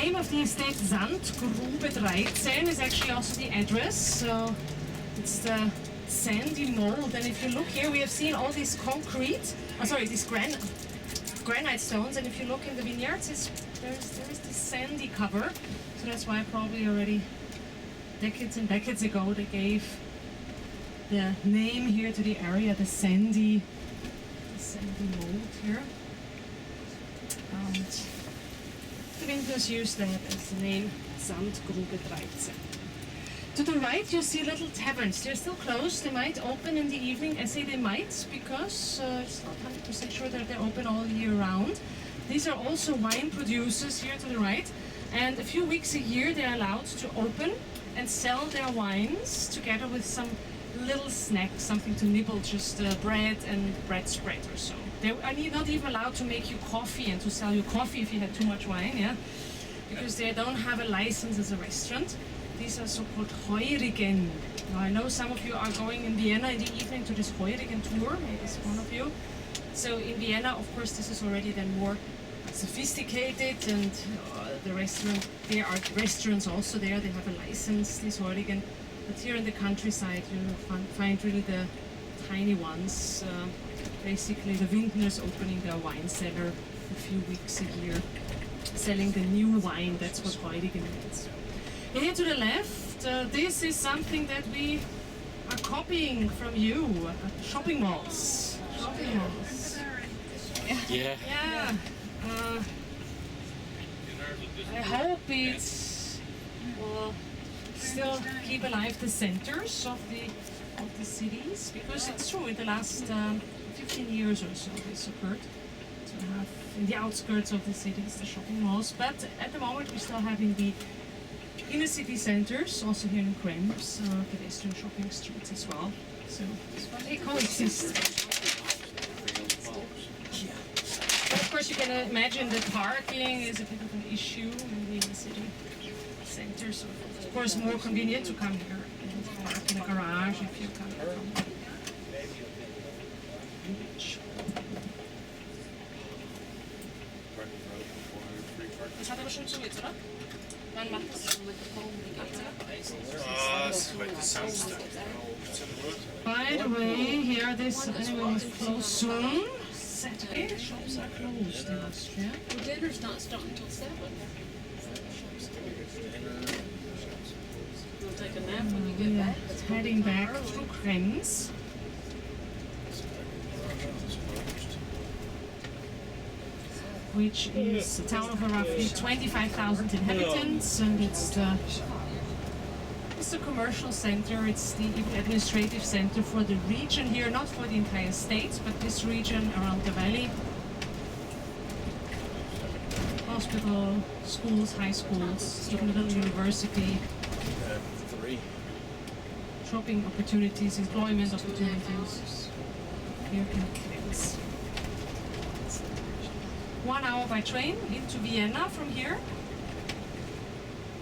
name of the estate, Sandgrube 13, is actually also the address. So it's the sandy mold. And if you look here, we have seen all these these granite stones. And if you look in the vineyards, there is this sandy cover. So that's why probably already decades and decades ago they gave the name here to the area, the sandy mold here. And the vintners use that as the name Sandgrube 13. To the right you see little taverns. They're still closed. They might open in the evening. I say they might because it's not 100% sure that they're open all year round. These are also wine producers here to the right, and a few weeks a year they're allowed to open and sell their wines together with some little snack, something to nibble, just bread and bread spread or so. They are not even allowed to make you coffee and to sell you coffee if you had too much wine, yeah, because they don't have a license as a restaurant. These are so-called Heurigen. Now I know some of you are going in Vienna in the evening to this Heurigen tour, maybe it's one of you. So in Vienna, of course, this is already then more sophisticated, and there are restaurants also there, they have a license, this Heurigen. But here in the countryside you find really the tiny ones, basically the vintners opening their wine cellar a few weeks a year, selling the new wine. That's what Heurigen means. Here to the left, this is something that we are copying from you, shopping malls. Shopping malls. Yeah. Yeah. I hope it will still keep alive the centers of the cities, because it's true, in the last 15 years or so this occurred to have in the outskirts of the cities the shopping malls, but at the moment we still have in the inner city centers, also here in Krems, pedestrian shopping streets as well. So they coexist. But of course you can imagine that parking is a bit of an issue in the city center, so of course more convenient to come here and park in a garage if you come from the beach. Das hat aber schon zu jetzt, oder? Wann macht das? By the way, here this anyway is closed soon. Saturday, the shops are closed in Austria. Well, dinner's not starting until 7. You'll take a nap when you get back. Heading back to Krems. Which is a town of roughly 25,000 inhabitants, and it's the commercial center, it's the administrative center for the region here, not for the entire state, but this region around the valley. Hospital, schools, high schools, even a little university. 3. Shopping opportunities, employment opportunities. Here in Krems. 1 hour by train into Vienna from here.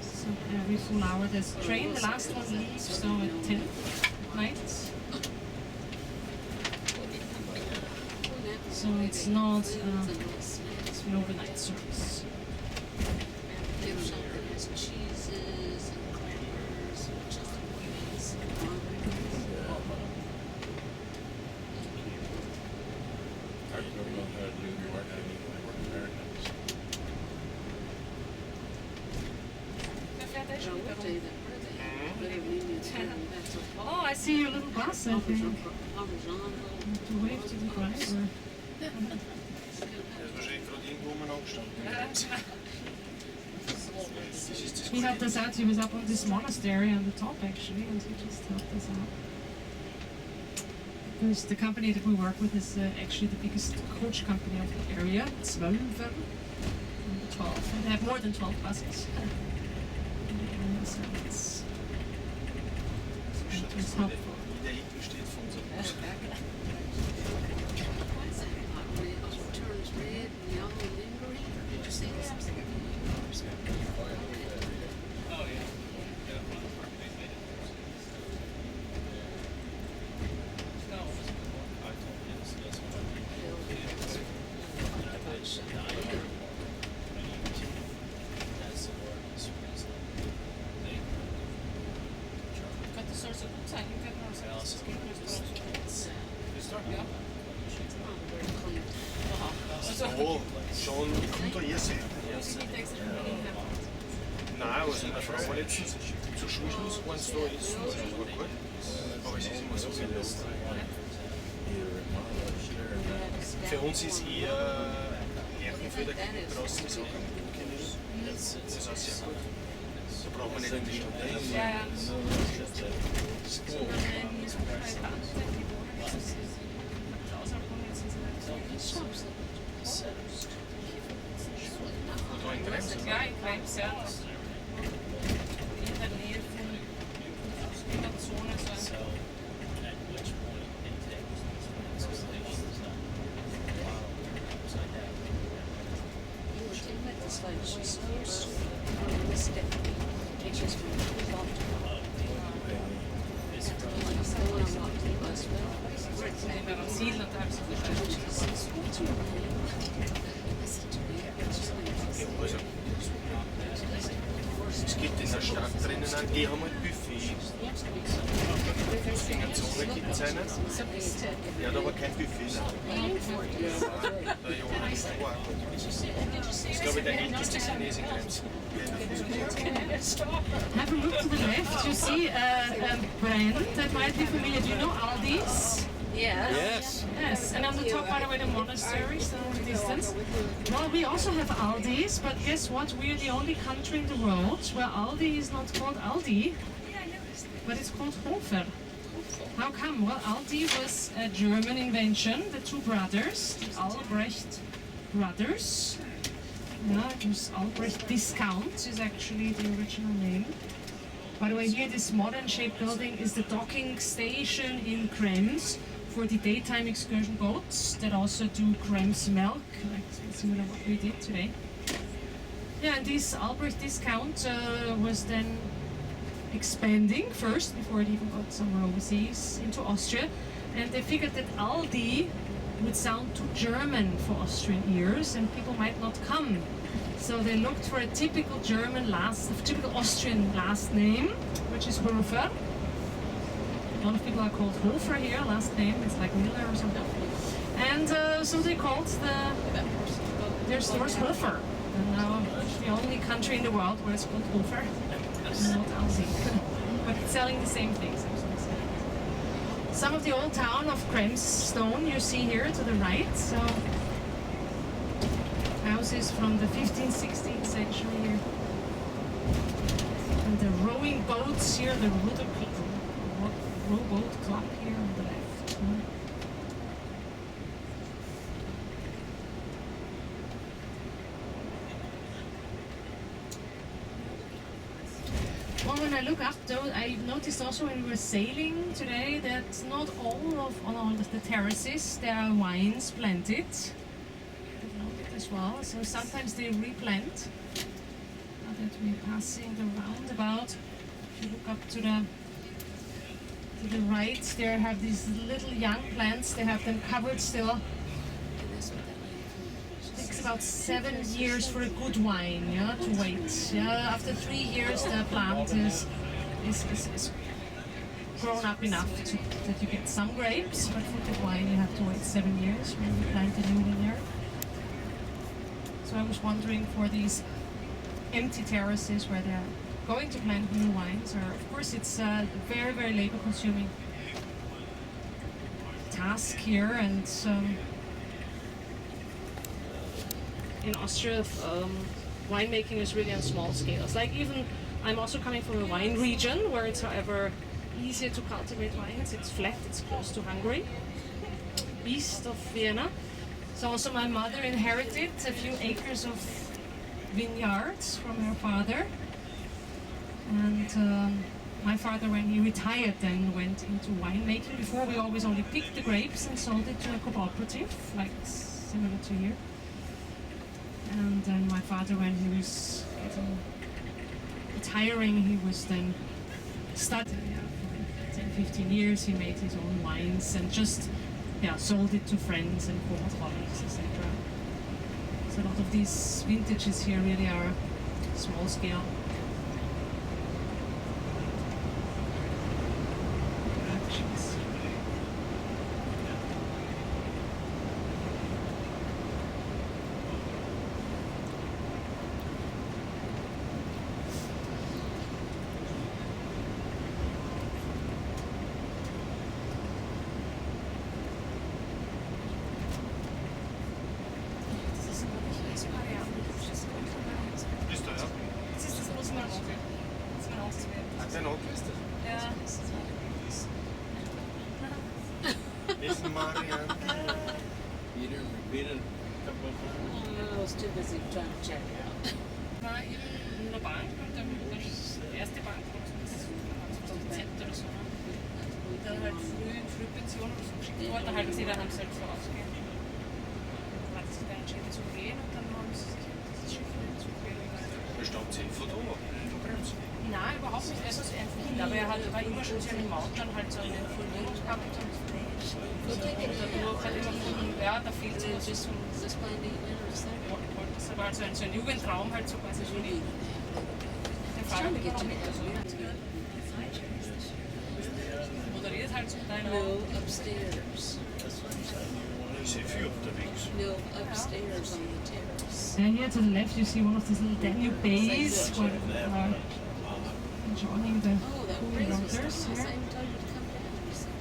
So every full hour there's a train. The last one leaves so at 10 at night. So it's not it's an overnight service. Cheeses and crackers and just wings. I don't know how to do marketing for Americans. Oh, I see your little bus, I think. To wave to the driver. He helped us out. He was up on this monastery on the top actually, and he just helped us out. Because the company that we work with is actually the biggest coach company of the area. 12. And they have more than 12 buses. So it's helpful. Turns red and yellow and then green. Did you see that? Oh, yeah. That's gut sein. Die könnten auch sagen, das geht nicht raus. Ja. Very clean. Also, Oh, schon, ich komme da eher selten. muss ich nicht extra überlegen haben. Nein, also meine Frau war letztens zu Schulschluss, waren sie da essen, das war gut. Aber es ist immer so viel los. Für uns ist eher Lerchenfelder draußen, ist auch am Boden. Das ist auch sehr gut. Da braucht man nicht in die Stadt rein. Ja, ja. So eine Bekannte, die wohnen jetzt außerhalb von jetzt sind sie Da in Krems. ja, in Krems, ja. In der Nähe von der Zone so ein You would think that this line is just so strong. This step takes us from the bottom to the bottom. Like the one I'm not to as well. nehmen wir am Ziel und da habe ich so verstanden. Also, es gibt in der Stadt drinnen, die haben ein Buffet. In der Zone gibt es einen. Der hat aber kein Buffet. Der Johann ist da. Das ist, glaube ich, der älteste Chinese in Krems. Have a look to the left. You see a brand that might be familiar. Do you know Aldi's? Yeah. Yes. Yes, and on the top, by the way, the monastery, so in the distance. Well, we also have Aldi's, but guess what? We're the only country in the world where Aldi is not called Aldi, but it's called Hofer. How come? Well, Aldi was a German invention. The two brothers, the Albrecht brothers. Yeah, it was Albrecht Discount is actually the original name. By the way, here this modern shaped building is the docking station in Krems for the daytime excursion boats that also do Krems milk, like similar to what we did today. Yeah, and this Albrecht Discount was then expanding first before it even got somewhere overseas into Austria, and they figured that Aldi would sound too German for Austrian ears and people might not come. So they looked for a typical typical Austrian last name, which is Hofer. A lot of people are called Hofer here, last name, it's like Miller or something. And so they called their stores Hofer. And now it's the only country in the world where it's called Hofer, and not Aldi. But it's selling the same things. Some of the old town of Krems stone you see here to the right. So houses from the 15th, 16th century here. And the rowing boats here, the rowboat club here on the left. Well, when I look up though, I noticed also when we were sailing today that not on all of the terraces there are vines planted. As well, so sometimes they replant. Now that we're passing the roundabout, if you look up to the right, there have these little young plants. They have them covered still. It takes about 7 years for a good wine, yeah, to wait. Yeah, after 3 years, the plant is grown up enough that you get some grapes, but for good wine, you have to wait 7 years when you plant a new vineyard. So I was wondering for these empty terraces where they're going to plant new wines, or of course it's a very, very labor-consuming task here, and in Austria, winemaking is really on small scales. Like even, I'm also coming from a wine region where it's, however, easier to cultivate wines. It's flat, it's close to Hungary, east of Vienna. So also my mother inherited a few acres of vineyards from her father, and my father, when he retired, then went into winemaking. Before, we always only picked the grapes and sold it to a cooperative, like similar to here. And then my father, when he was retiring, he was then studying. For 10, 15 years, he made his own wines and just sold it to friends and former colleagues, etc. So a lot of these vintages here really are small scale. Is Marianne? You didn't repeat it a couple of times? I was too busy trying to check it out. War in einer Bank und dann die erste Bank war so 2000 oder so. Dann halt Frühpension oder so geschickt worden, dann halten sie daheim selbst rausgehen. Dann hat sich da entschieden zu gehen und dann haben sie sich das Schiff wieder zugegeben. Bestand sie von da? Nein, überhaupt nicht, also einfach hin. Aber er war immer schon so eine Maut, dann halt so eine Wohnung gehabt und dadurch halt immer von, ja, da fehlt so das zum This plan to eat dinner is there? das war halt so ein Jugendraum, halt so quasi so die. Der Fahrer Trying to get geht to mit, also moderiert halt zum Teil auch. No, upstairs. Ist viel unterwegs. No, upstairs on the terrace. And here to the left you see one of these little Danube bays where enjoying the Oh, that cool breeze was waters nice. I here. even told you to come down. You said,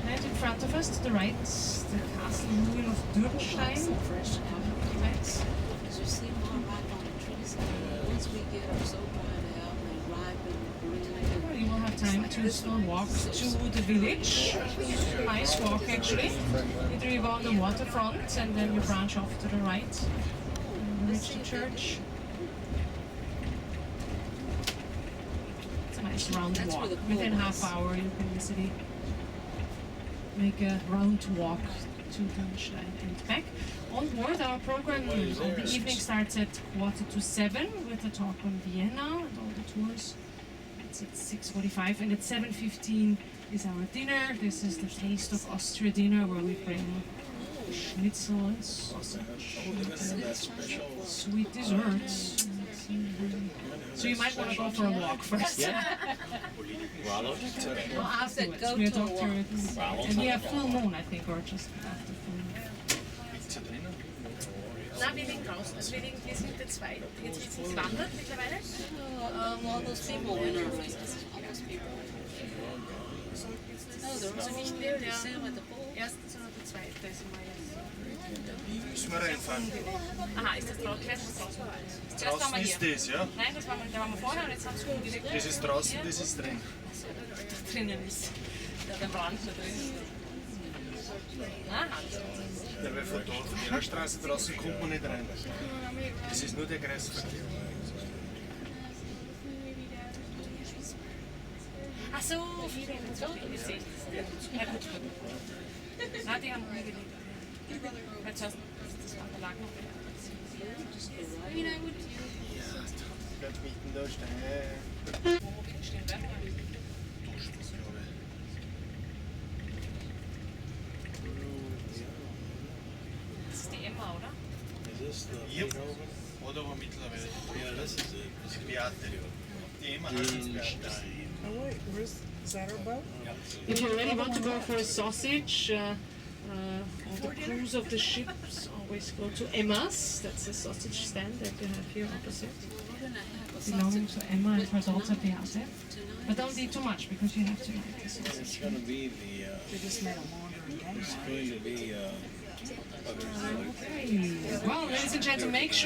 And in front of us to the right, the castle ruin of Durnstein. so fresh out. Nice. Because you see them all ripe on the trees. Once we get them so dried out, they ripen, green. Well, you will have time to still walk to the village. Nice walk actually. Either you go on the waterfront and then you branch off to the right. And reach the church. It's a nice round That's walk. where the pool Within half was. hour you can easily make a round walk to Durnstein and back. On board, our program of the evening starts at 6:45 with a talk on Vienna and all the tours. It's at 6:45 and at 7:15 is our dinner. This is the Taste of Austria dinner where we bring schnitzel and sausage and sweet desserts. So you might want to go for a walk first. Well, afterwards, go we are to a doctor and we have full moon, I think, or just after full moon. Liegt sie drinnen? Nein, wir liegen draußen. Also wir sind der Zweite. Jetzt wird es wandert mittlerweile. All those people in our race. All those people. Oh, there was Also a nicht there der to sit with the pool. Erste, sondern der Zweite ist immer jetzt. Müssen wir reinfahren? Aha, ist das draußen? Zuerst ist draußen. Zuerst waren Draußen wir ist hier. das, ja? Nein, da waren wir vorher und jetzt haben sie umgelegt. Das ist draußen, das ist drin. Da drinnen ist. Der Brand da drin. Aha. Ja, weil von dort, von der Straße draußen kommt man nicht rein. Das ist nur der Kreisverkehr. Ach so, viele ich sehe das. Ja gut. Na, die haben umgelegt. Weil zuerst das lag noch. Ganz mitten da stehen. Wo wir stehen werden. Das ist die Emma, oder? Hier oder aber mittlerweile. Yeah, this is it. Die Beate. Die Emma heißt jetzt Beate. Oh wait, where's is that our boat? If you really want to go for a sausage, on the cruise of the ships, always go to Emma's. That's the sausage stand that you have here opposite, We're going to have a belonging sausage to Emma and her daughter Beate. tonight. But don't eat too much because you have to like the sausage. It's going to be the, They just made a longer day. it's going to be, Well, ladies and gentlemen, make sure